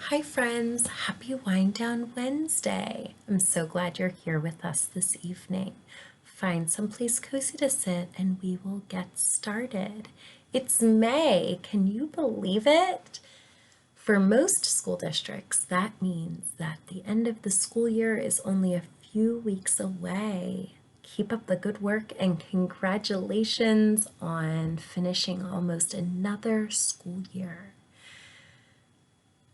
Hi friends, happy Wind Down Wednesday. I'm so glad you're here with us this evening. Find someplace cozy to sit and we will get started. It's May, can you believe it? For most school districts, that means that the end of the school year is only a few weeks away. Keep up the good work and congratulations on finishing almost another school year.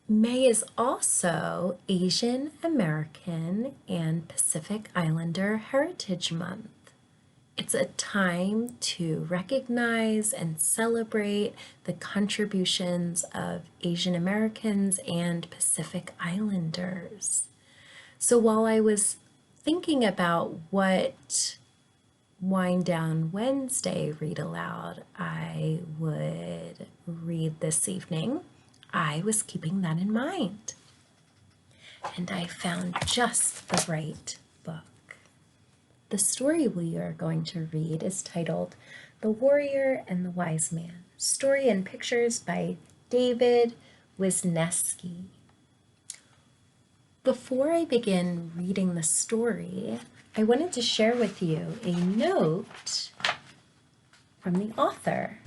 May is also Asian American and Pacific Islander Heritage Month. It's a time to recognize and celebrate the contributions of Asian Americans and Pacific Islanders. So while I was thinking about what Wind Down Wednesday read aloud I would read this evening, I was keeping that in mind. And I found just the right book. The story we are going to read is titled The Warrior and the Wise Man, Story and Pictures by David Wisniewski. Before I begin reading the story, I wanted to share with you a note from the author.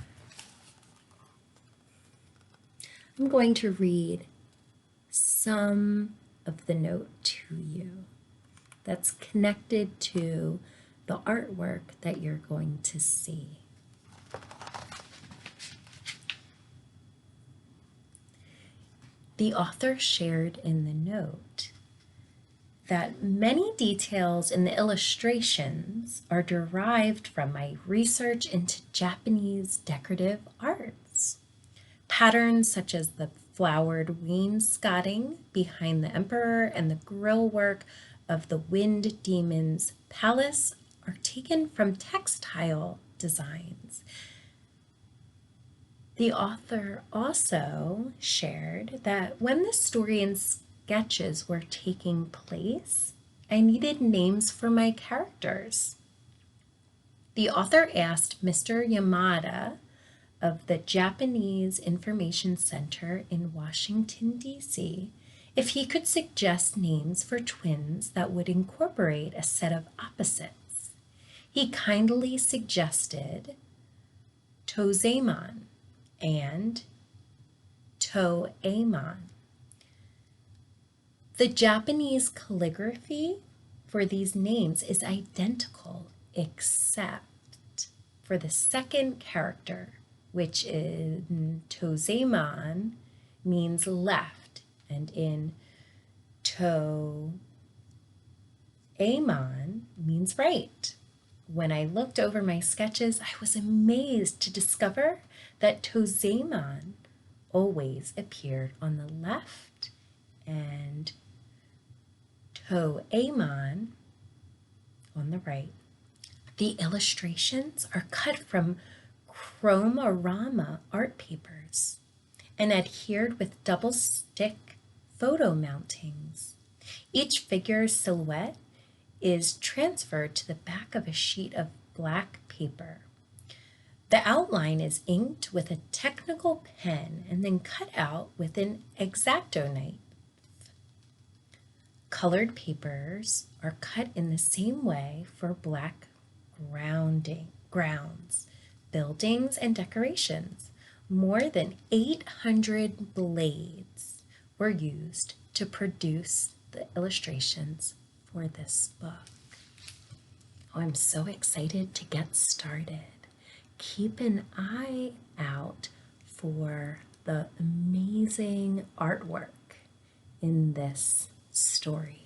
I'm going to read some of the note to you that's connected to the artwork that you're going to see. The author shared in the note that many details in the illustrations are derived from my research into Japanese decorative arts. Patterns such as the flowered wainscoting behind the emperor and the grille work of the wind demon's palace are taken from textile designs. The author also shared that when the story and sketches were taking place, I needed names for my characters. The author asked Mr. Yamada of the Japanese Information Center in Washington, D.C., if he could suggest names for twins that would incorporate a set of opposites. He kindly suggested Tozemon and Toemon. The Japanese calligraphy for these names is identical except for the second character, which in Tozemon means left, and in Toemon means right. When I looked over my sketches, I was amazed to discover that Tozemon always appeared on the left and Toemon on the right. The illustrations are cut from Chromorama art papers and adhered with double stick photo mountings. Each figure's silhouette is transferred to the back of a sheet of black paper. The outline is inked with a technical pen and then cut out with an X-Acto knife. Colored papers are cut in the same way for black grounds, buildings, and decorations. More than 800 blades were used to produce the illustrations for this book. Oh, I'm so excited to get started. Keep an eye out for the amazing artwork in this story.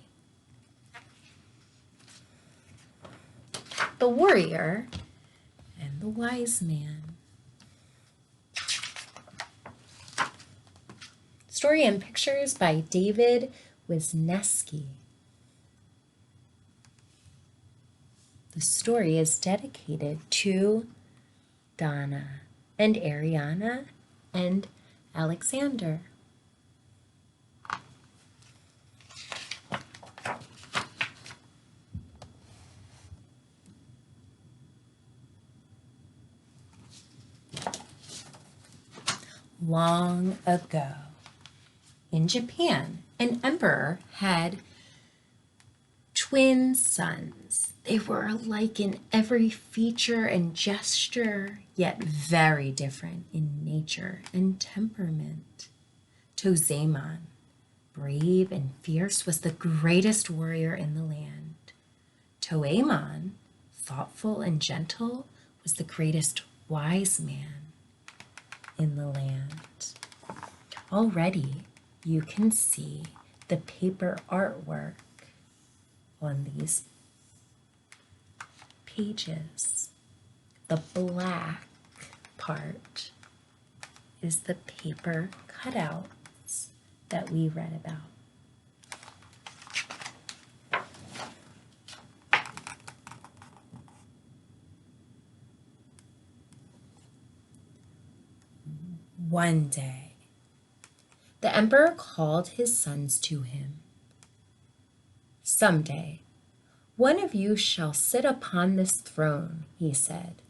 The Warrior and the Wise Man. Story and Pictures by David Wisniewski. The story is dedicated to Donna and Ariana and Alexander. Long ago, In Japan, an emperor had twin sons. They were alike in every feature and gesture, yet very different in nature and temperament. Tozemon, brave and fierce, was the greatest warrior in the land. Toemon, thoughtful and gentle, was the greatest wise man in the land. Already, you can see the paper artwork on these pages. The black part is the paper cutouts that we read about. One day, the emperor called his sons to him. "Someday, one of you shall sit upon this throne," he said.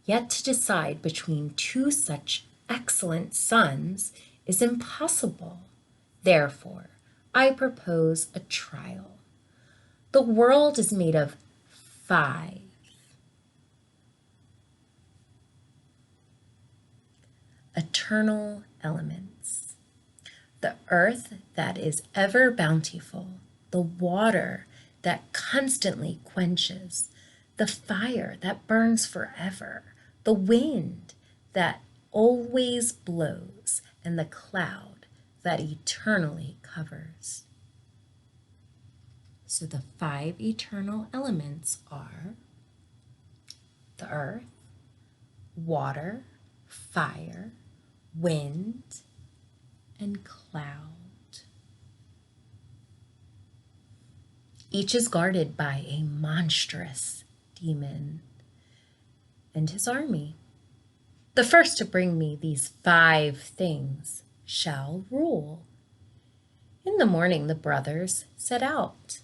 "Yet to decide between two such excellent sons is impossible. Therefore, I propose a trial. The world is made of 5 eternal elements. The earth that is ever bountiful, the water that constantly quenches, the fire that burns forever, the wind that always blows, and the cloud that eternally covers." So the 5 eternal elements are the earth, water, fire, wind, and cloud. Each is guarded by a monstrous demon and his army. The first to bring me these 5 things shall rule. In the morning, the brothers set out.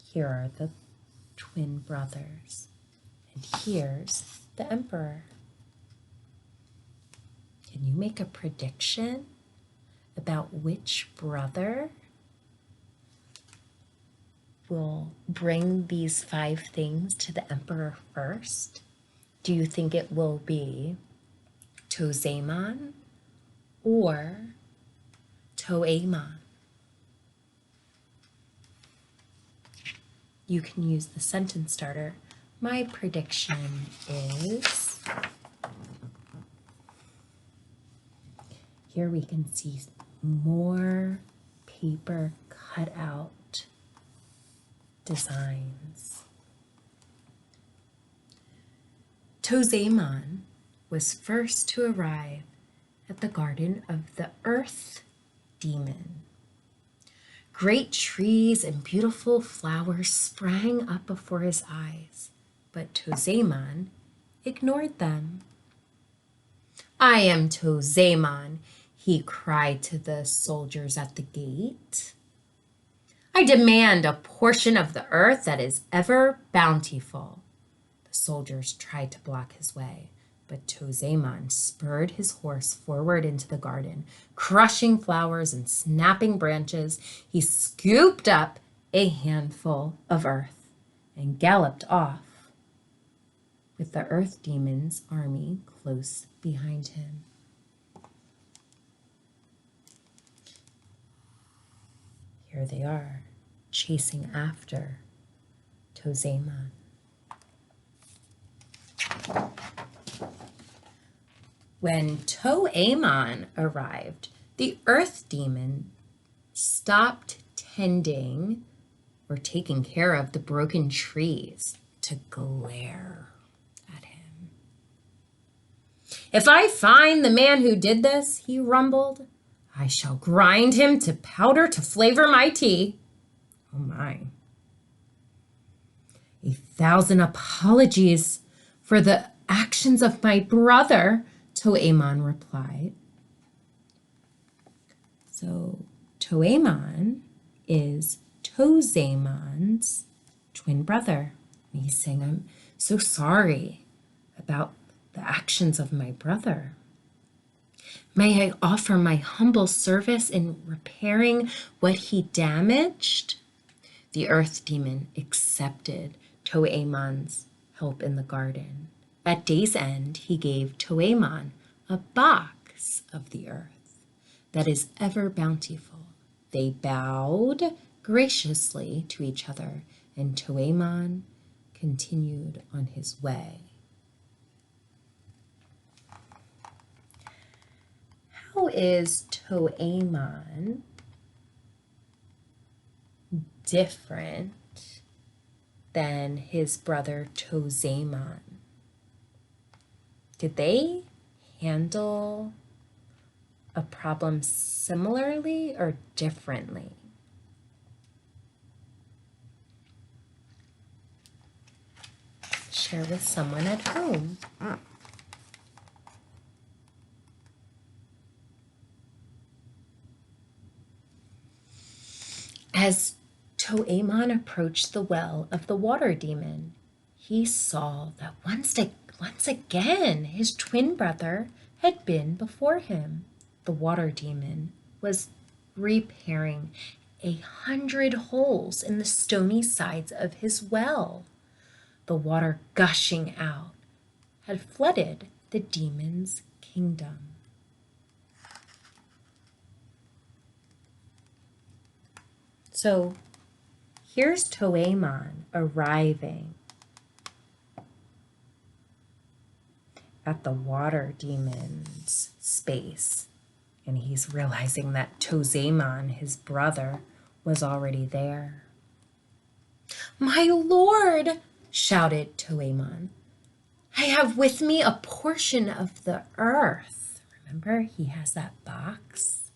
Here are the twin brothers, and here's the emperor. Can you make a prediction about which brother will bring these 5 things to the emperor first? Do you think it will be Tozemon or Toemon? You can use the sentence starter. My prediction is, here we can see more paper cutout designs. Tozemon was first to arrive at the garden of the earth demon. Great trees and beautiful flowers sprang up before his eyes, but Tozemon ignored them. "I am Tozemon," he cried to the soldiers at the gate. "I demand a portion of the earth that is ever bountiful." The soldiers tried to block his way, but Tozemon spurred his horse forward into the garden. Crushing flowers and snapping branches, he scooped up a handful of earth and galloped off, with the earth demon's army close behind him. Here they are, chasing after Tozemon. When Toemon arrived, the earth demon stopped tending or taking care of the broken trees to glare at him. "If I find the man who did this," he rumbled, "I shall grind him to powder to flavor my tea." Oh my. "1,000 apologies for the actions of my brother," Toemon replied. So Toemon is Tozemon's twin brother. And he's saying, "I'm so sorry about the actions of my brother." May I offer my humble service in repairing what he damaged? The earth demon accepted Toemon's help in the garden. At day's end, he gave Toemon a box of the earth that is ever bountiful. They bowed graciously to each other, and Toemon continued on his way. How is Toemon different than his brother Tozemon? Did they handle a problem similarly or differently? Share with someone at home. As Toemon approached the well of the water demon, he saw that once again his twin brother had been before him. The water demon was repairing 100 holes in the stony sides of his well. The water gushing out had flooded the demon's kingdom. So here's Toemon arriving at the water demon's space, and he's realizing that Tozemon, his brother, was already there. "My lord," shouted Toemon, "I have with me a portion of the earth." Remember, he has that box.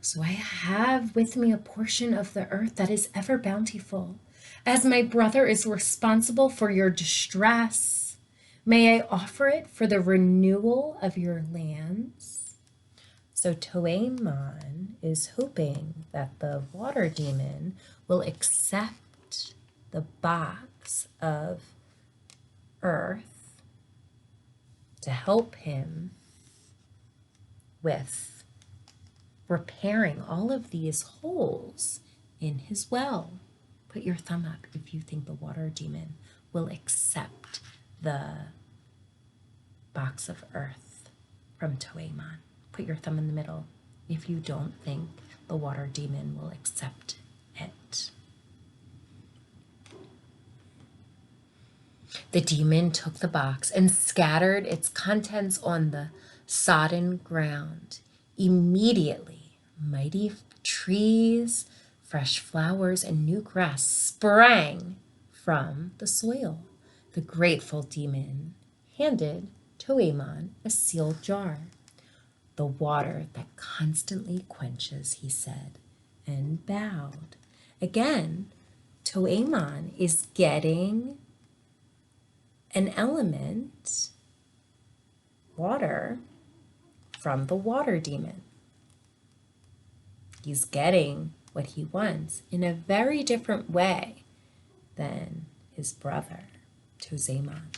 "So I have with me a portion of the earth that is ever bountiful. As my brother is responsible for your distress, may I offer it for the renewal of your lands?" So Toemon is hoping that the water demon will accept the box of earth to help him with repairing all of these holes in his well. Put your thumb up if you think the water demon will accept the box of earth from Toemon. Put your thumb in the middle if you don't think the water demon will accept it. The demon took the box and scattered its contents on the sodden ground. Immediately, mighty trees, fresh flowers, and new grass sprang from the soil. The grateful demon handed Toemon a sealed jar. "The water that constantly quenches," he said, and bowed. Again, Toemon is getting an element, water, from the water demon. He's getting what he wants in a very different way than his brother, Tozemon.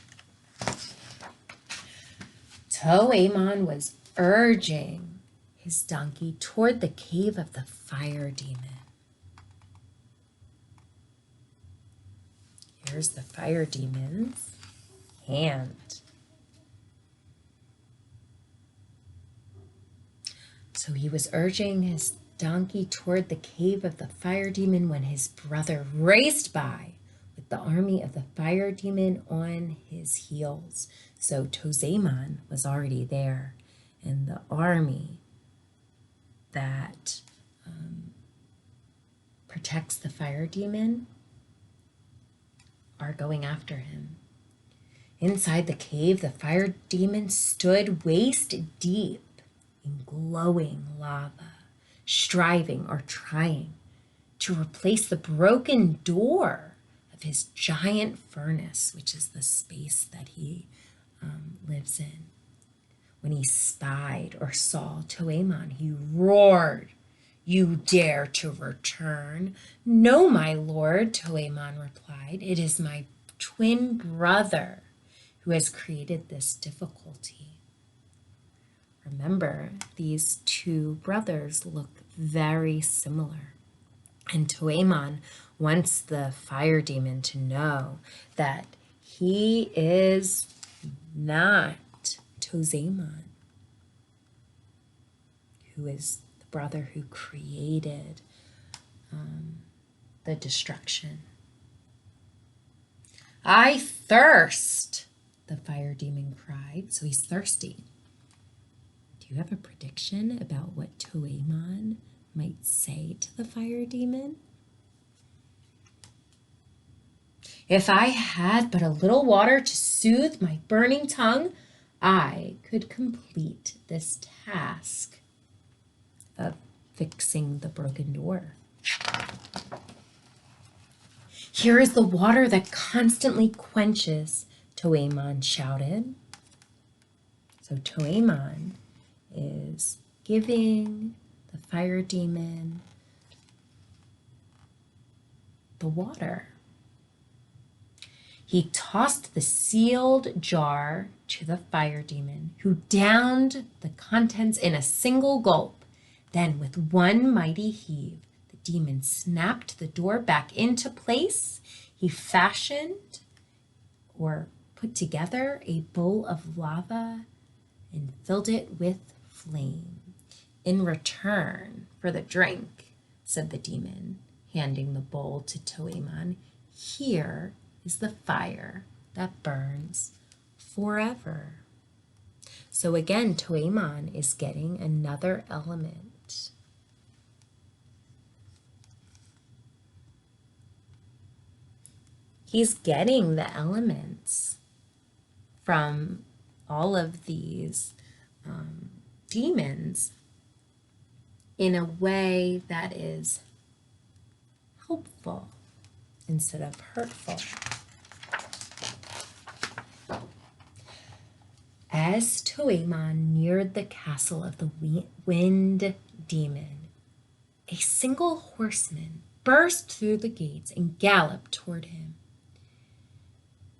Toemon was urging his donkey toward the cave of the fire demon. Here's the fire demon's hand. So he was urging his donkey toward the cave of the fire demon when his brother raced by with the army of the fire demon on his heels. So Tozemon was already there, and the army that protects the fire demon are going after him. Inside the cave, the fire demon stood waist deep in glowing lava, striving or trying to replace the broken door of his giant furnace, which is the space that he lives in. When he spied or saw Toemon, he roared, "You dare to return?" "No, my lord," Toemon replied. "It is my twin brother who has created this difficulty. Remember, these two brothers look very similar. And Toemon wants the fire demon to know that he is not Tozemon, who is the brother who created the destruction. I thirst, the fire demon cried. So he's thirsty. Do you have a prediction about what Toemon might say to the fire demon? If I had but a little water to soothe my burning tongue, I could complete this task of fixing the broken door. Here is the water that constantly quenches, Toemon shouted. So Toemon is giving the fire demon the water. He tossed the sealed jar to the fire demon, who downed the contents in a single gulp. Then, with one mighty heave, the demon snapped the door back into place. He fashioned or put together a bowl of lava and filled it with flame. In return for the drink, said the demon, handing the bowl to Toemon, here is the fire that burns forever. So again, Toemon is getting another element. He's getting the elements from all of these demons in a way that is helpful instead of hurtful. As Toemon neared the castle of the wind demon, a single horseman burst through the gates and galloped toward him.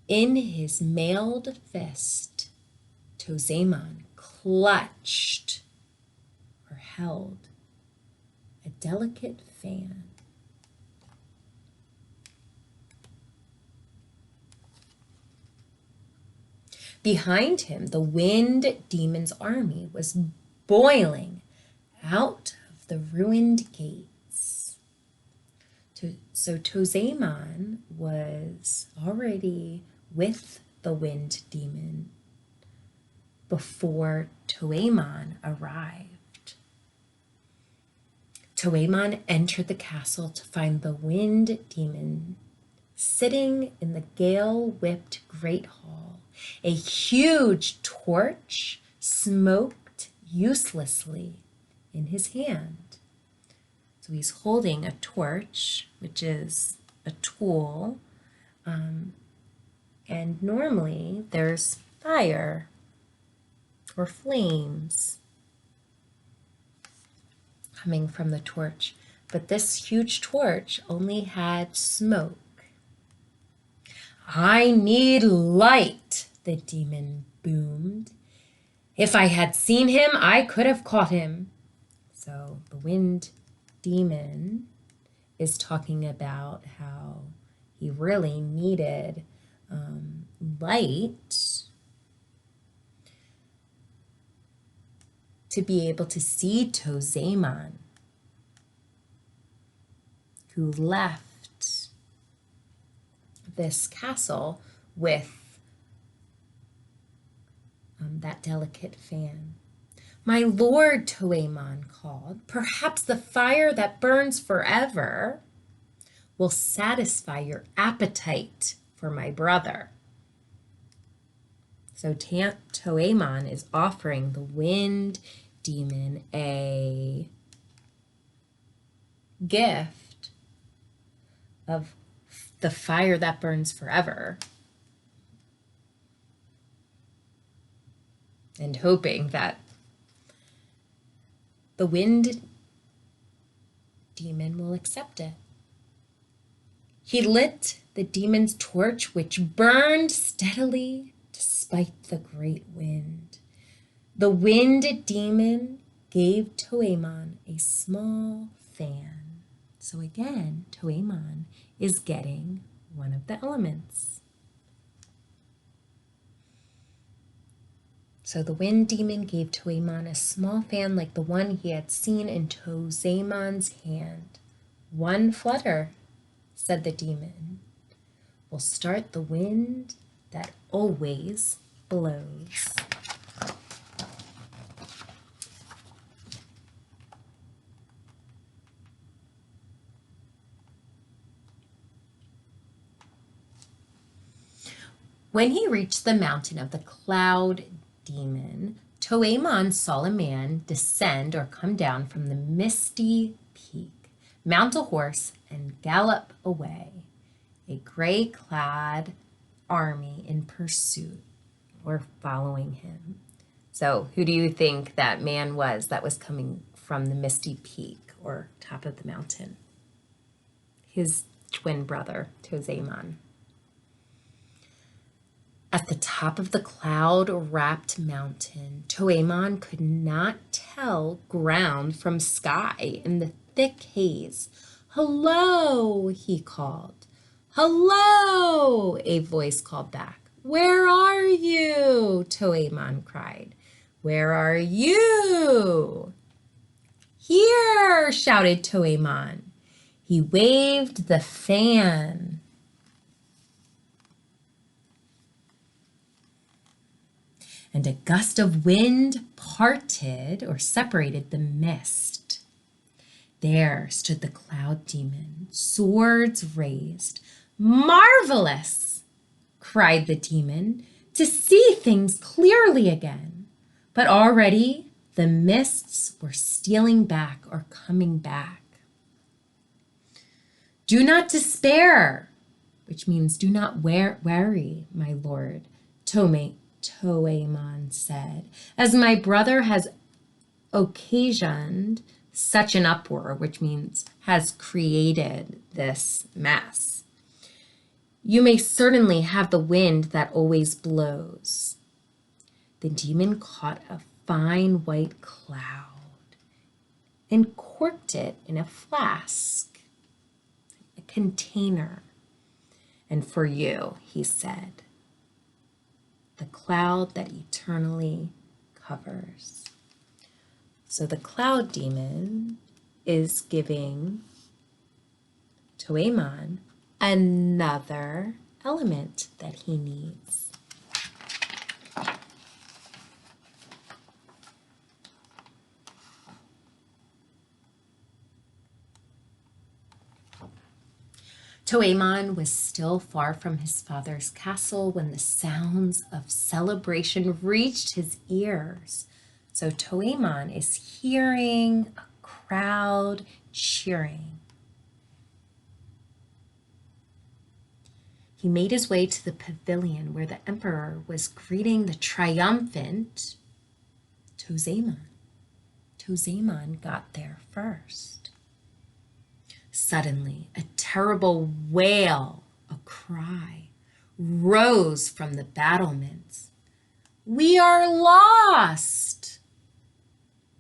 In his mailed fist, Tozemon clutched or held a delicate fan. Behind him, the wind demon's army was boiling out of the ruined gates. So Tozemon was already with the wind demon before Toemon arrived. Toemon entered the castle to find the wind demon sitting in the gale-whipped great hall. A huge torch smoked uselessly in his hand. So he's holding a torch, which is a tool, and normally there's fire or flames coming from the torch, but this huge torch only had smoke. I need light, the demon boomed. If I had seen him, I could have caught him. So the wind demon is talking about how he really needed light to be able to see Tozemon, who left this castle with that delicate fan. My lord, Toemon called, perhaps the fire that burns forever will satisfy your appetite for my brother. So Toemon is offering the wind demon a gift of the fire that burns forever, and hoping that the wind demon will accept it. He lit the demon's torch, which burned steadily despite the great wind. The wind demon gave Toemon a small fan. So again, Toemon is getting one of the elements. So the wind demon gave Toemon a small fan like the one he had seen in Tozemon's hand. One flutter, said the demon, will start the wind that always blows. When he reached the mountain of the cloud demon, Toemon saw a man descend or come down from the misty peak, mount a horse, and gallop away. A gray-clad army in pursuit were following him. So who do you think that man was that was coming from the misty peak or top of the mountain? His twin brother, Tozeman. At the top of the cloud-wrapped mountain, Toemon could not tell ground from sky in the thick haze. "Hello," he called. "Hello," a voice called back. "Where are you?" Toemon cried. "Where are you?" "Here," shouted Toemon. He waved the fan. And a gust of wind parted or separated the mist. There stood the cloud demon, swords raised. "Marvelous," cried the demon, "to see things clearly again." But already the mists were stealing back or coming back. "Do not despair," which means do not worry, my lord, Toemon said, "as my brother has occasioned such an uproar," which means has created this mess. "You may certainly have the wind that always blows." The demon caught a fine white cloud and corked it in a flask, a container. "And for you," he said, "the cloud that eternally covers." So the cloud demon is giving Toemon another element that he needs. Toemon was still far from his father's castle when the sounds of celebration reached his ears. So Toemon is hearing a crowd cheering. He made his way to the pavilion where the emperor was greeting the triumphant Tozeman. Tozeman got there first. Suddenly, a terrible wail, a cry, rose from the battlements. "We are lost!"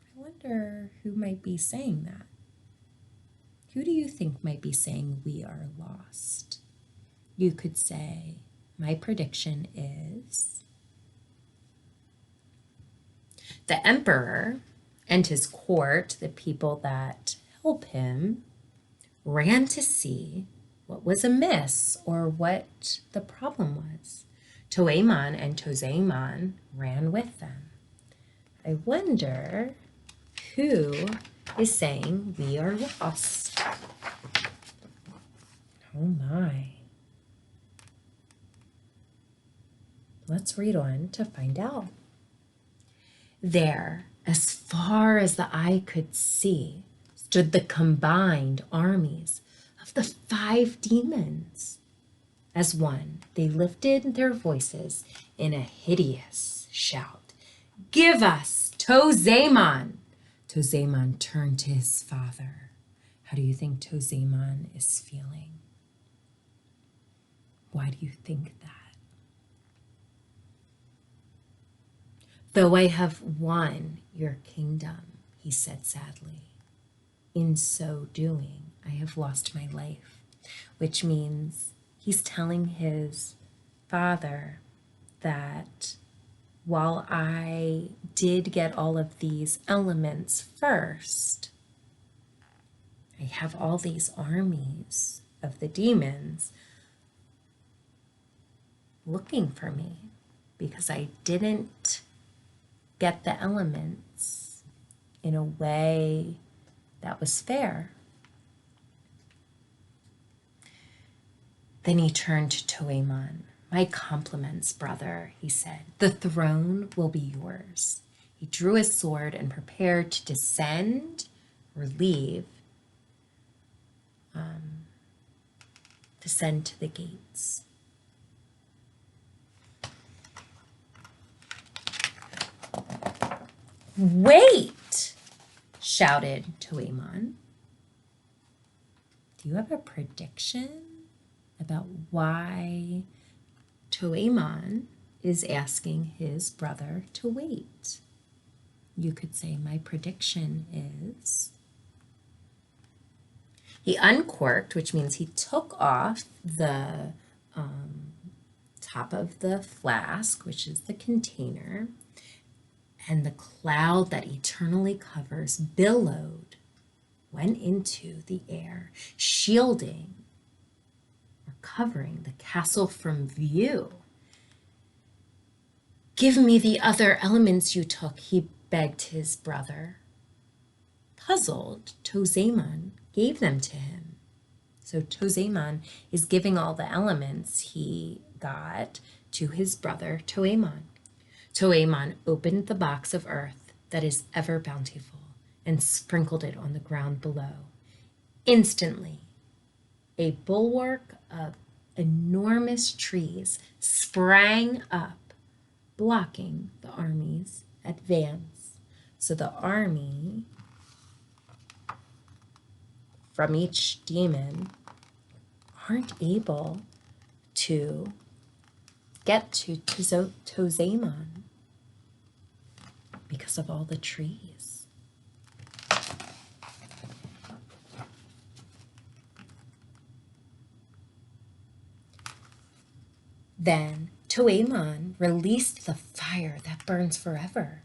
I wonder who might be saying that. Who do you think might be saying "we are lost"? You could say, my prediction is the emperor and his court, the people that help him, ran to see what was amiss or what the problem was. Toemon and Tozeman ran with them. I wonder who is saying "we are lost." Oh my. Let's read on to find out. There, as far as the eye could see, stood the combined armies of the 5 demons. As one, they lifted their voices in a hideous shout. "Give us Tozeman!" Tozeman turned to his father. How do you think Tozeman is feeling? Why do you think that? Though I have won your kingdom, he said sadly, in so doing, I have lost my life, which means he's telling his father that while I did get all of these elements first, I have all these armies of the demons looking for me because I didn't get the elements in a way that was fair. Then he turned to Toemon. My compliments, brother, he said. The throne will be yours. He drew his sword and prepared to descend or leave, descend to the gates. Wait, shouted Toemon. Do you have a prediction about why Toemon is asking his brother to wait? You could say, my prediction is... He uncorked, which means he took off the top of the flask, which is the container, and the cloud that eternally covers billowed, went into the air, shielding or covering the castle from view. Give me the other elements you took, he begged his brother. Puzzled, Toemon gave them to him. So Toemon is giving all the elements he got to his brother Toemon. Toemon opened the box of earth that is ever bountiful and sprinkled it on the ground below. Instantly, a bulwark of enormous trees sprang up, blocking the army's advance. So the army from each demon aren't able to get to Toemon because of all the trees. Then Toemon released the fire that burns forever.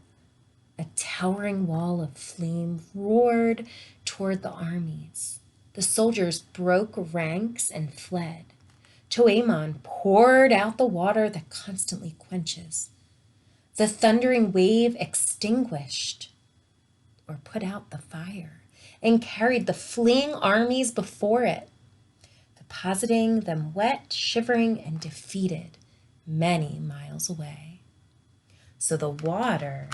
A towering wall of flame roared toward the armies. The soldiers broke ranks and fled. Toemon poured out the water that constantly quenches. The thundering wave extinguished or put out the fire and carried the fleeing armies before it, depositing them wet, shivering, and defeated many miles away. So the water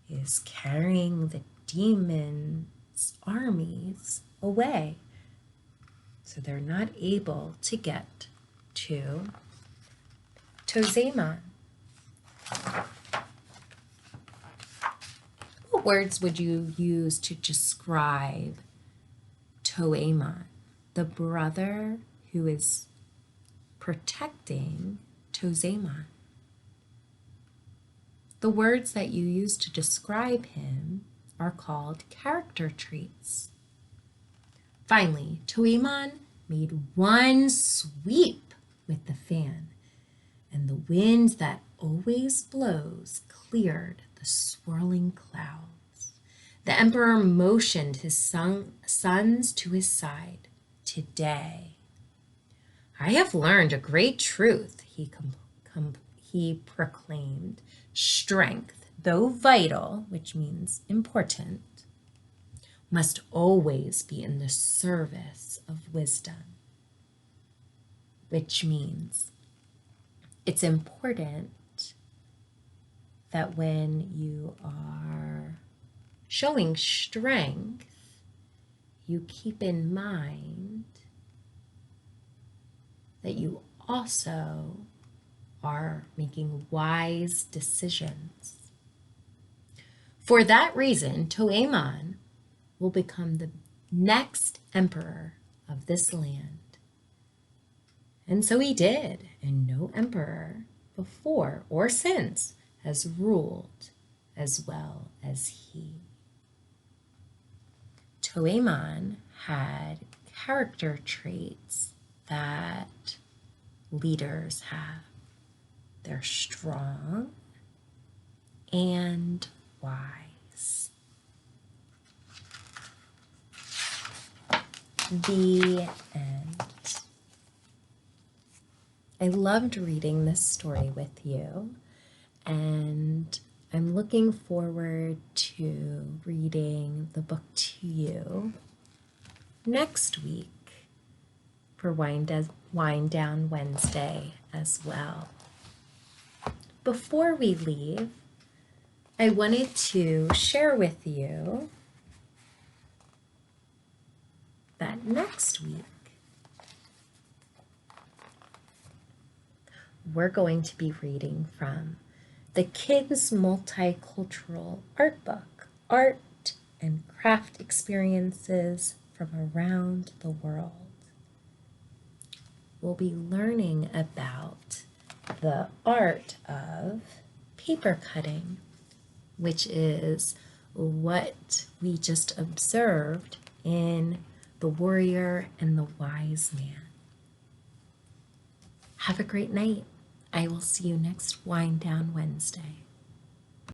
is carrying the demons' armies away. So they're not able to get to Toemon. What words would you use to describe Toemon, the brother who is protecting Toemon? The words that you use to describe him are called character traits. Finally, Toemon made one sweep with the fan, and the wind that always blows cleared the swirling clouds. The emperor motioned his sons to his side. Today, I have learned a great truth, he proclaimed. Strength, though vital, which means important, must always be in the service of wisdom, which means it's important that when you are showing strength, you keep in mind that you also are making wise decisions. For that reason, Toemon will become the next emperor of this land. And so he did, and no emperor before or since has ruled as well as he. Toeman had character traits that leaders have. They're strong and wise. The end. I loved reading this story with you, and I'm looking forward to reading the book to you next week for Wind Down Wednesday as well. Before we leave, I wanted to share with you that next week we're going to be reading from the Kids Multicultural Art Book, Art and Craft Experiences from Around the World. We'll be learning about the art of paper cutting, which is what we just observed in The Warrior and the Wise Man. Have a great night. I will see you next Wind Down Wednesday.